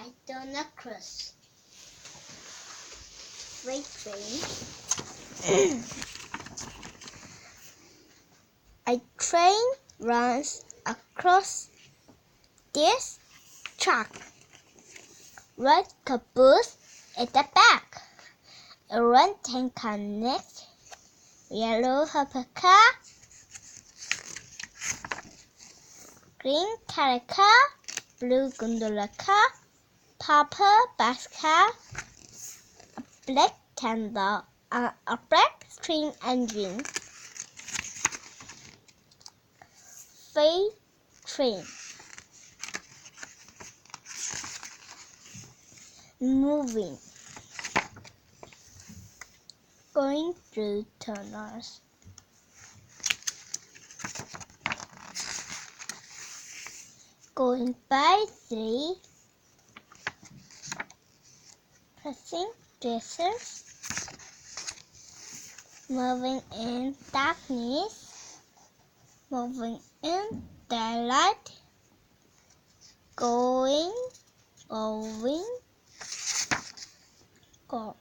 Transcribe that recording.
ride on a cruise. Freight train. A train runs across this track. Red caboose at the back. A red tank connects. Yellow hopper car. Green carrier car. Blue gondola car. Purple bus car. A black candle. A black steam engine. Freight train. Moving. Going through tunnels. Going by three. Crossing deserts. Moving in darkness. Moving in daylight. Going, go.